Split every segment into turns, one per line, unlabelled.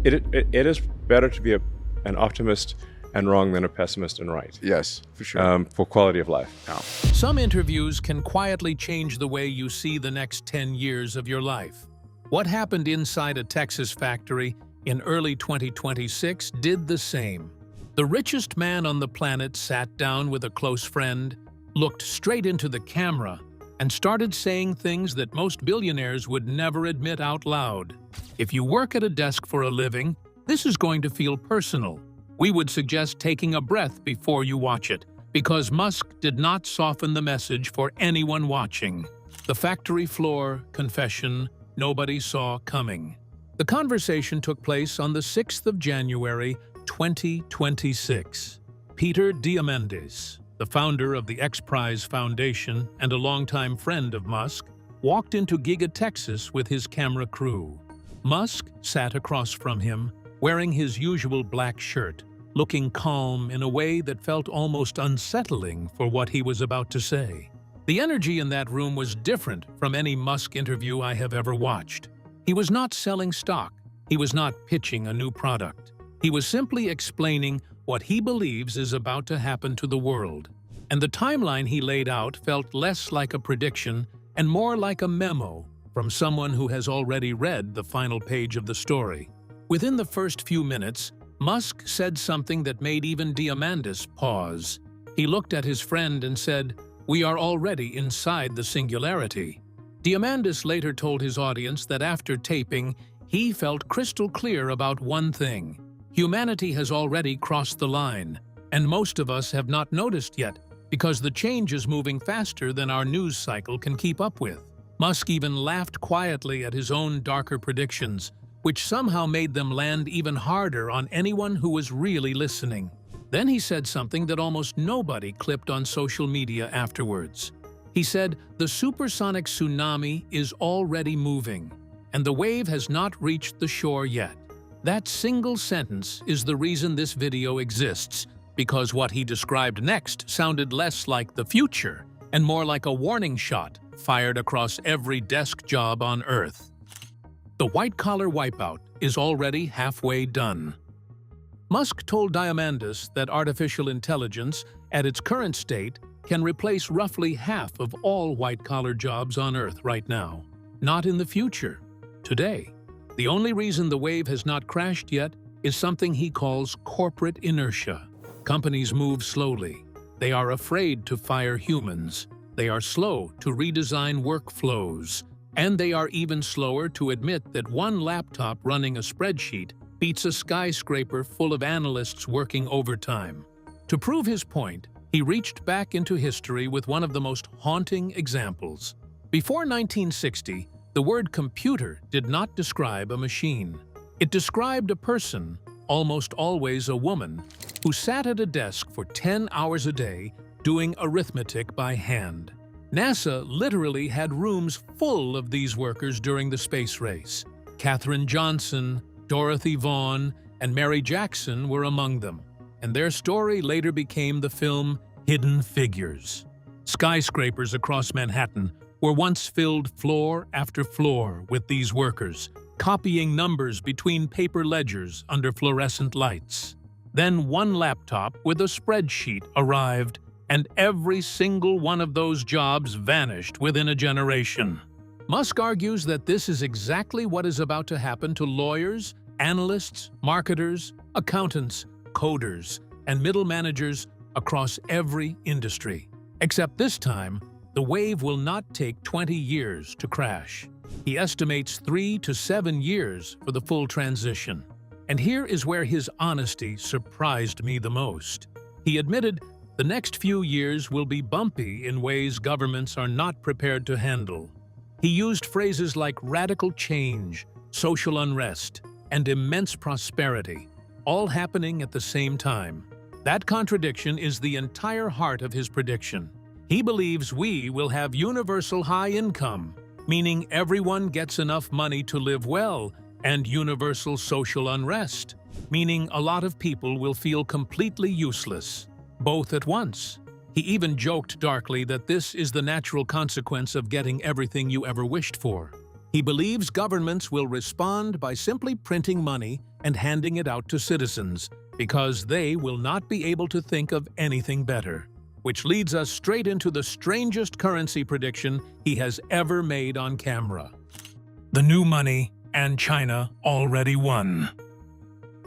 It is better to be an optimist and wrong than a pessimist and right.
Yes, for sure.
For quality of life.
Now,
Some interviews can quietly change the way you see the next 10 years of your life. What happened inside a Texas factory in early 2026 did the same. The richest man on the planet sat down with a close friend, looked straight into the camera, and started saying things that most billionaires would never admit out loud. If you work at a desk for a living, this is going to feel personal. We would suggest taking a breath before you watch it, because Musk did not soften the message for anyone watching. The factory floor confession nobody saw coming. The conversation took place on the 6th of January, 2026. Peter Diamandis, the founder of the X Prize Foundation and a longtime friend of Musk, walked into Giga, Texas with his camera crew. Musk sat across from him, wearing his usual black shirt, looking calm in a way that felt almost unsettling for what he was about to say. The energy in that room was different from any Musk interview I have ever watched. He was not selling stock. He was not pitching a new product. He was simply explaining what he believes is about to happen to the world. And the timeline he laid out felt less like a prediction and more like a memo from someone who has already read the final page of the story. Within the first few minutes, Musk said something that made even Diamandis pause. He looked at his friend and said, "We are already inside the singularity." Diamandis later told his audience that after taping, he felt crystal clear about one thing. Humanity has already crossed the line, and most of us have not noticed yet because the change is moving faster than our news cycle can keep up with. Musk even laughed quietly at his own darker predictions, which somehow made them land even harder on anyone who was really listening. Then he said something that almost nobody clipped on social media afterwards. He said, "The supersonic tsunami is already moving, and the wave has not reached the shore yet." That single sentence is the reason this video exists, because what he described next sounded less like the future and more like a warning shot fired across every desk job on Earth. The white-collar wipeout is already halfway done. Musk told Diamandis that artificial intelligence, at its current state, can replace roughly half of all white-collar jobs on Earth right now. Not in the future, today. The only reason the wave has not crashed yet is something he calls corporate inertia. Companies move slowly. They are afraid to fire humans. They are slow to redesign workflows. And they are even slower to admit that one laptop running a spreadsheet beats a skyscraper full of analysts working overtime. To prove his point, he reached back into history with one of the most haunting examples. Before 1960, the word computer did not describe a machine. It described a person, almost always a woman, who sat at a desk for 10 hours a day doing arithmetic by hand. NASA literally had rooms full of these workers during the space race. Katherine Johnson, Dorothy Vaughan, and Mary Jackson were among them, and their story later became the film Hidden Figures. Skyscrapers across Manhattan were once filled floor after floor with these workers, copying numbers between paper ledgers under fluorescent lights. Then one laptop with a spreadsheet arrived, and every single one of those jobs vanished within a generation. Musk argues that this is exactly what is about to happen to lawyers, analysts, marketers, accountants, coders, and middle managers across every industry. Except this time, the wave will not take 20 years to crash. He estimates 3 to 7 years for the full transition. And here is where his honesty surprised me the most. He admitted the next few years will be bumpy in ways governments are not prepared to handle. He used phrases like radical change, social unrest, and immense prosperity, all happening at the same time. That contradiction is the entire heart of his prediction. He believes we will have universal high income, meaning everyone gets enough money to live well, and universal social unrest, meaning a lot of people will feel completely useless, both at once. He even joked darkly that this is the natural consequence of getting everything you ever wished for. He believes governments will respond by simply printing money and handing it out to citizens, because they will not be able to think of anything better. Which leads us straight into the strangest currency prediction he has ever made on camera. The new money, and China already won.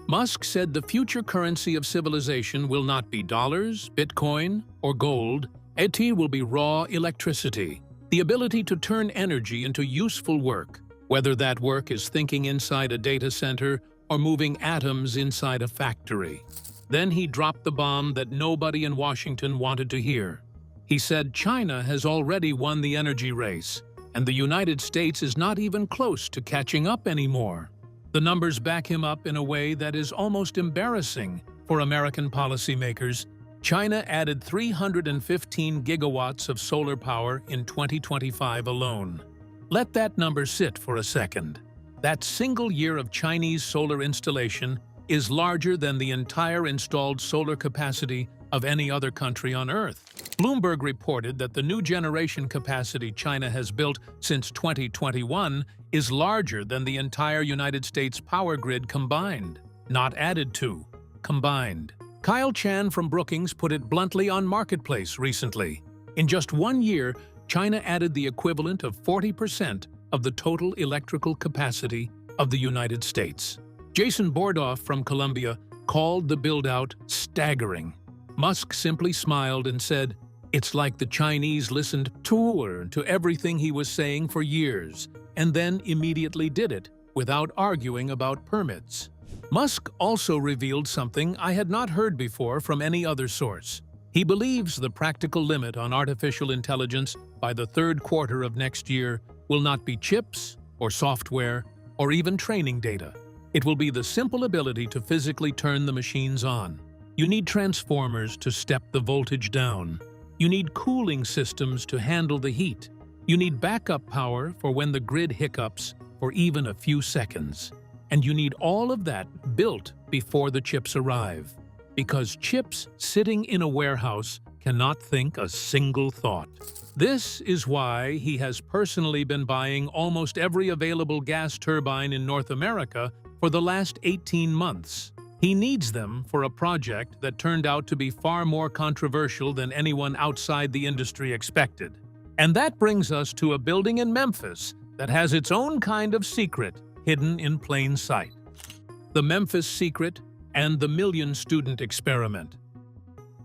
Musk said the future currency of civilization will not be dollars, Bitcoin, or gold. It will be raw electricity, the ability to turn energy into useful work, whether that work is thinking inside a data center or moving atoms inside a factory. Then he dropped the bomb that nobody in Washington wanted to hear. He said China has already won the energy race, and the United States is not even close to catching up anymore. The numbers back him up in a way that is almost embarrassing for American policymakers. China added 315 gigawatts of solar power in 2025 alone. Let that number sit for a second. That single year of Chinese solar installation is larger than the entire installed solar capacity of any other country on Earth. Bloomberg reported that the new generation capacity China has built since 2021 is larger than the entire United States power grid combined, not added to, combined. Kyle Chan from Brookings put it bluntly on Marketplace recently. In just 1 year, China added the equivalent of 40% of the total electrical capacity of the United States. Jason Bordoff from Colombia called the build-out staggering. Musk simply smiled and said, "It's like the Chinese listened to everything he was saying for years, and then immediately did it, without arguing about permits." Musk also revealed something I had not heard before from any other source. He believes the practical limit on artificial intelligence by the third quarter of next year will not be chips, or software, or even training data. It will be the simple ability to physically turn the machines on. You need transformers to step the voltage down. You need cooling systems to handle the heat. You need backup power for when the grid hiccups for even a few seconds. And you need all of that built before the chips arrive. Because chips sitting in a warehouse cannot think a single thought. This is why he has personally been buying almost every available gas turbine in North America for the last 18 months. He needs them for a project that turned out to be far more controversial than anyone outside the industry expected. And that brings us to a building in Memphis that has its own kind of secret hidden in plain sight. The Memphis Secret and the Million-Student Experiment.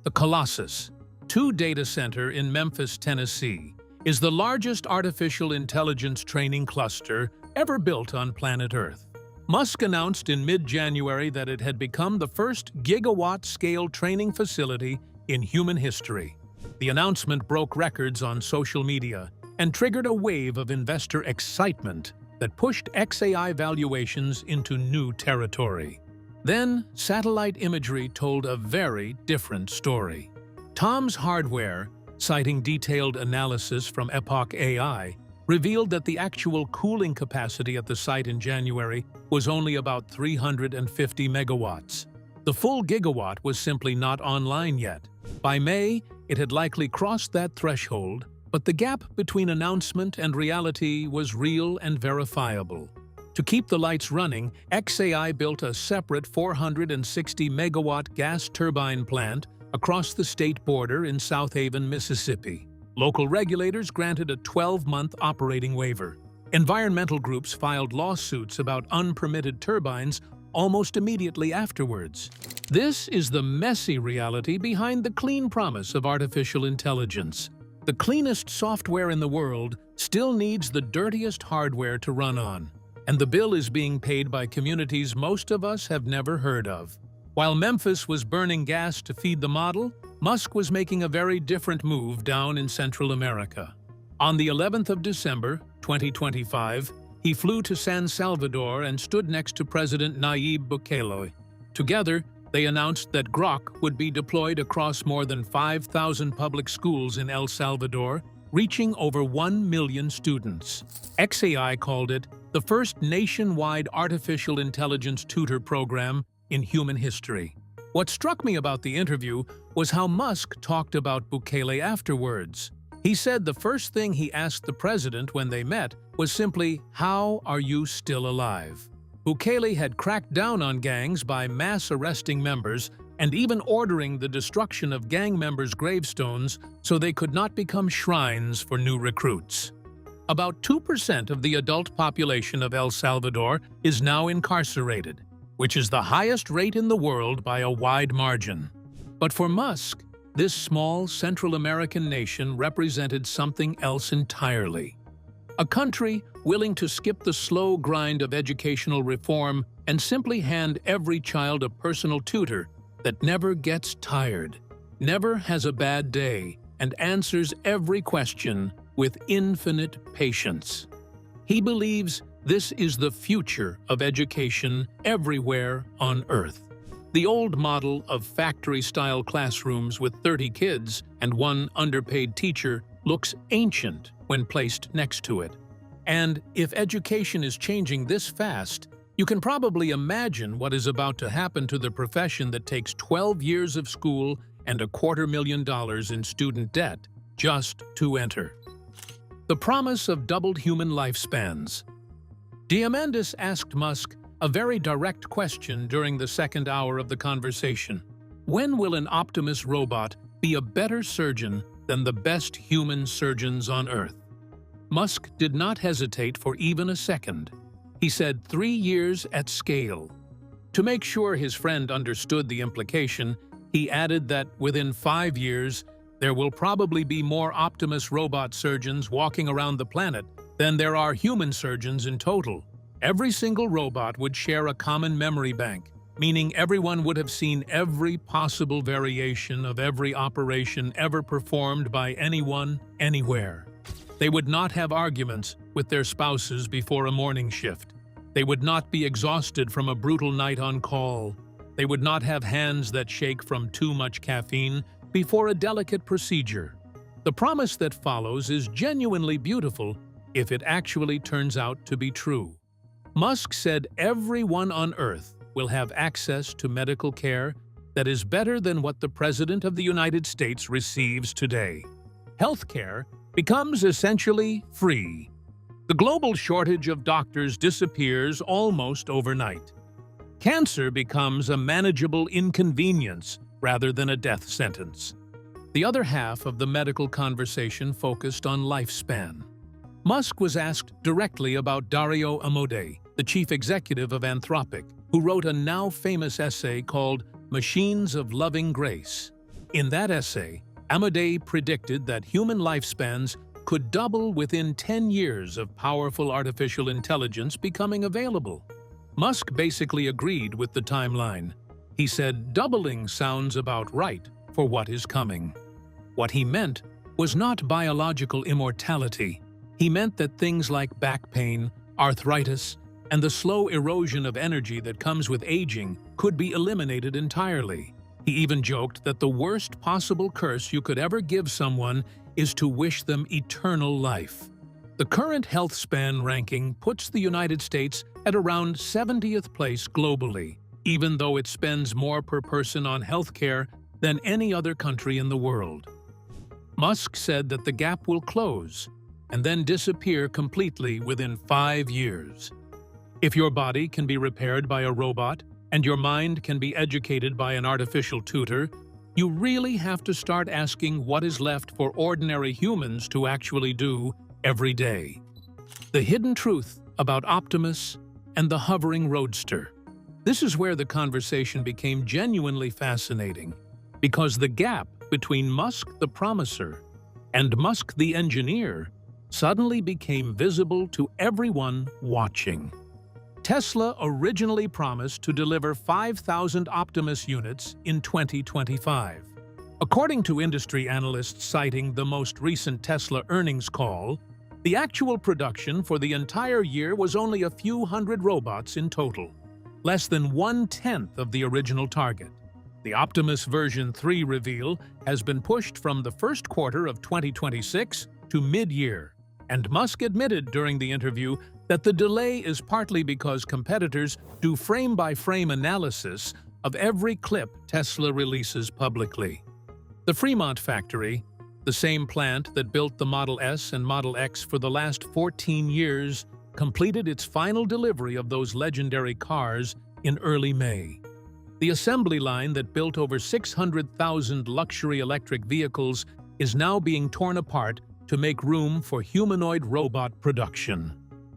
The Colossus, 2 data center in Memphis, Tennessee, is the largest artificial intelligence training cluster ever built on planet Earth. Musk announced in mid-January that it had become the first gigawatt-scale training facility in human history. The announcement broke records on social media and triggered a wave of investor excitement that pushed XAI valuations into new territory. Then, satellite imagery told a very different story. Tom's Hardware, citing detailed analysis from Epoch AI, revealed that the actual cooling capacity at the site in January was only about 350 megawatts. The full gigawatt was simply not online yet. By May, it had likely crossed that threshold, but the gap between announcement and reality was real and verifiable. To keep the lights running, XAI built a separate 460-megawatt gas turbine plant across the state border in South Haven, Mississippi. Local regulators granted a 12-month operating waiver. Environmental groups filed lawsuits about unpermitted turbines almost immediately afterwards. This is the messy reality behind the clean promise of artificial intelligence. The cleanest software in the world still needs the dirtiest hardware to run on, and the bill is being paid by communities most of us have never heard of. While Memphis was burning gas to feed the model, Musk was making a very different move down in Central America. On the 11th of December, 2025, he flew to San Salvador and stood next to President Nayib Bukele. Together, they announced that Grok would be deployed across more than 5,000 public schools in El Salvador, reaching over 1 million students. XAI called it the first nationwide artificial intelligence tutor program in human history. What struck me about the interview was how Musk talked about Bukele afterwards. He said the first thing he asked the president when they met was simply, "How are you still alive?" Bukele had cracked down on gangs by mass arresting members and even ordering the destruction of gang members' gravestones so they could not become shrines for new recruits. About 2% of the adult population of El Salvador is now incarcerated, which is the highest rate in the world by a wide margin. But for Musk, this small Central American nation represented something else entirely. A country willing to skip the slow grind of educational reform and simply hand every child a personal tutor that never gets tired, never has a bad day, and answers every question with infinite patience. He believes this is the future of education everywhere on Earth. The old model of factory-style classrooms with 30 kids and one underpaid teacher looks ancient when placed next to it. And if education is changing this fast, you can probably imagine what is about to happen to the profession that takes 12 years of school and $250,000 in student debt just to enter. The promise of doubled human lifespans. Diamandis asked Musk a very direct question during the second hour of the conversation. When will an Optimus robot be a better surgeon than the best human surgeons on Earth? Musk did not hesitate for even a second. He said 3 years at scale. To make sure his friend understood the implication, he added that within 5 years, there will probably be more Optimus robot surgeons walking around the planet than there are human surgeons in total. Every single robot would share a common memory bank, meaning everyone would have seen every possible variation of every operation ever performed by anyone, anywhere. They would not have arguments with their spouses before a morning shift. They would not be exhausted from a brutal night on call. They would not have hands that shake from too much caffeine before a delicate procedure. The promise that follows is genuinely beautiful if it actually turns out to be true. Musk said everyone on Earth will have access to medical care that is better than what the President of the United States receives today. Healthcare becomes essentially free. The global shortage of doctors disappears almost overnight. Cancer becomes a manageable inconvenience rather than a death sentence. The other half of the medical conversation focused on lifespan. Musk was asked directly about Dario Amodei, the chief executive of Anthropic, who wrote a now famous essay called Machines of Loving Grace. In that essay, Amodei predicted that human lifespans could double within 10 years of powerful artificial intelligence becoming available. Musk basically agreed with the timeline. He said doubling sounds about right for what is coming. What he meant was not biological immortality. He meant that things like back pain, arthritis, and the slow erosion of energy that comes with aging could be eliminated entirely. He even joked that the worst possible curse you could ever give someone is to wish them eternal life. The current health span ranking puts the United States at around 70th place globally, even though it spends more per person on healthcare than any other country in the world. Musk said that the gap will close and then disappear completely within 5 years. If your body can be repaired by a robot and your mind can be educated by an artificial tutor, you really have to start asking what is left for ordinary humans to actually do every day. The hidden truth about Optimus and the hovering roadster. This is where the conversation became genuinely fascinating, because the gap between Musk the promiser and Musk the engineer suddenly became visible to everyone watching. Tesla originally promised to deliver 5,000 Optimus units in 2025. According to industry analysts citing the most recent Tesla earnings call, the actual production for the entire year was only a few hundred robots in total, less than 1/10 of the original target. The Optimus version 3 reveal has been pushed from the first quarter of 2026 to mid-year, and Musk admitted during the interview that the delay is partly because competitors do frame-by-frame analysis of every clip Tesla releases publicly. The Fremont factory, the same plant that built the Model S and Model X for the last 14 years, completed its final delivery of those legendary cars in early May. The assembly line that built over 600,000 luxury electric vehicles is now being torn apart to make room for humanoid robot production.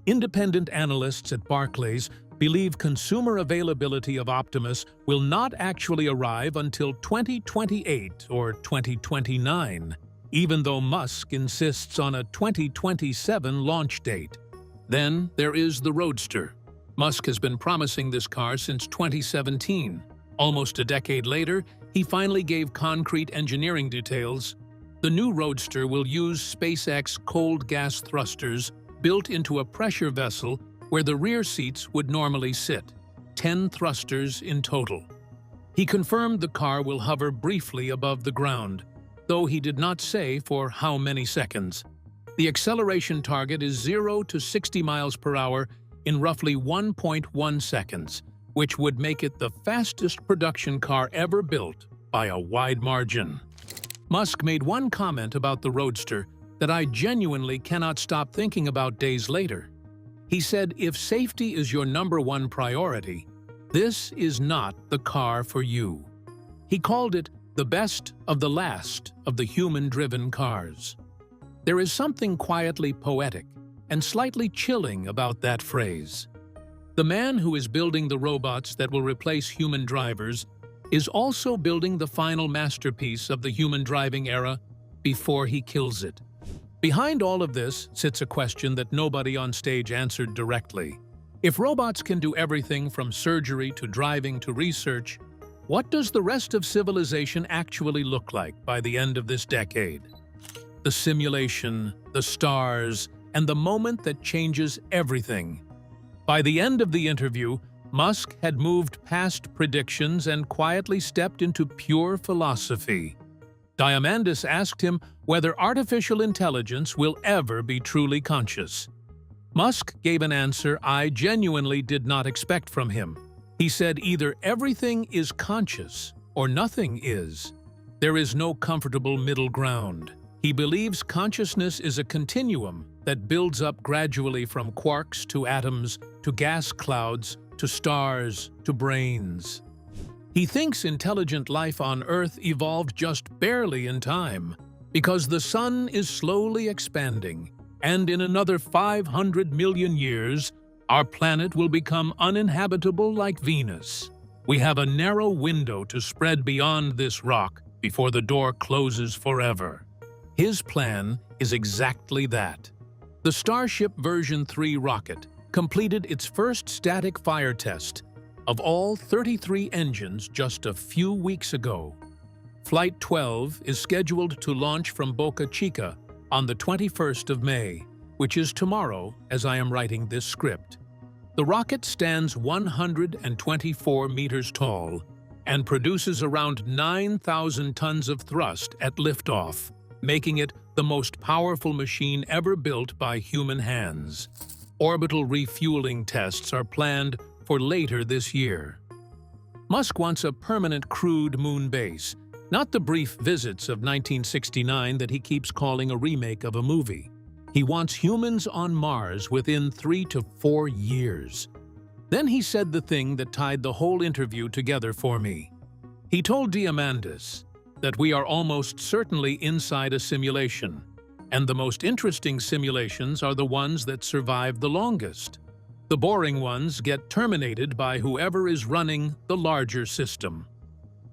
Independent analysts at Barclays believe consumer availability of Optimus will not actually arrive until 2028 or 2029, even though Musk insists on a 2027 launch date. Then there is the Roadster. Musk has been promising this car since 2017. Almost a decade later, he finally gave concrete engineering details. The new Roadster will use SpaceX cold gas thrusters built into a pressure vessel where the rear seats would normally sit, 10 thrusters in total. He confirmed the car will hover briefly above the ground, though he did not say for how many seconds. The acceleration target is 0 to 60 miles per hour in roughly 1.1 seconds, which would make it the fastest production car ever built by a wide margin. Musk made one comment about the Roadster that I genuinely cannot stop thinking about days later. He said, if safety is your #1 priority, this is not the car for you. He called it the best of the last of the human-driven cars. There is something quietly poetic and slightly chilling about that phrase. The man who is building the robots that will replace human drivers is also building the final masterpiece of the human driving era before he kills it. Behind all of this sits a question that nobody on stage answered directly. If robots can do everything from surgery to driving to research, what does the rest of civilization actually look like by the end of this decade? The simulation, the stars, and the moment that changes everything. By the end of the interview, Musk had moved past predictions and quietly stepped into pure philosophy. Diamandis asked him whether artificial intelligence will ever be truly conscious. Musk gave an answer I genuinely did not expect from him. He said either everything is conscious or nothing is. There is no comfortable middle ground. He believes consciousness is a continuum that builds up gradually from quarks to atoms to gas clouds to stars to brains. He thinks intelligent life on Earth evolved just barely in time because the sun is slowly expanding, and in another 500 million years, our planet will become uninhabitable like Venus. We have a narrow window to spread beyond this rock before the door closes forever. His plan is exactly that. The Starship version 3 rocket completed its first static fire test of all 33 engines just a few weeks ago. Flight 12 is scheduled to launch from Boca Chica on the 21st of May, which is tomorrow as I am writing this script. The rocket stands 124 meters tall and produces around 9,000 tons of thrust at liftoff, making it the most powerful machine ever built by human hands. Orbital refueling tests are planned for later this year. Musk wants a permanent crewed moon base, not the brief visits of 1969 that he keeps calling a remake of a movie. He wants humans on Mars within 3 to 4 years. Then he said the thing that tied the whole interview together for me. He told Diamandis that we are almost certainly inside a simulation, and the most interesting simulations are the ones that survive the longest. The boring ones get terminated by whoever is running the larger system.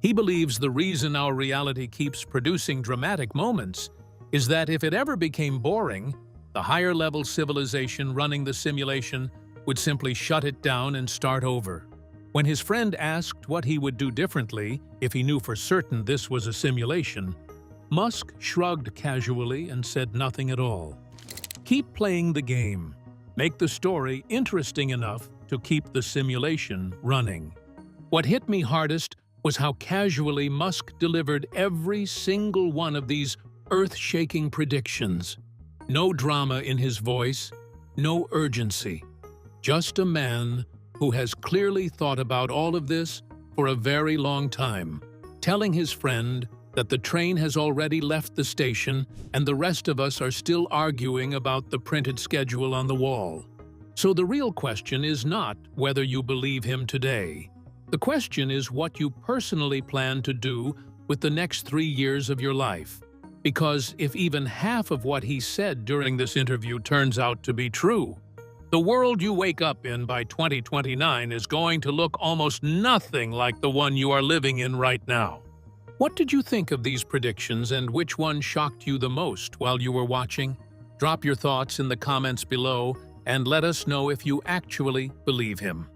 He believes the reason our reality keeps producing dramatic moments is that if it ever became boring, the higher-level civilization running the simulation would simply shut it down and start over. When his friend asked what he would do differently if he knew for certain this was a simulation, Musk shrugged casually and said nothing at all. Keep playing the game. Make the story interesting enough to keep the simulation running. What hit me hardest was how casually Musk delivered every single one of these earth-shaking predictions. No drama in his voice, no urgency. Just a man who has clearly thought about all of this for a very long time, telling his friend that the train has already left the station and the rest of us are still arguing about the printed schedule on the wall. So the real question is not whether you believe him today. The question is what you personally plan to do with the next 3 years of your life. Because if even half of what he said during this interview turns out to be true, the world you wake up in by 2029 is going to look almost nothing like the one you are living in right now. What did you think of these predictions, and which one shocked you the most while you were watching? Drop your thoughts in the comments below and let us know if you actually believe him.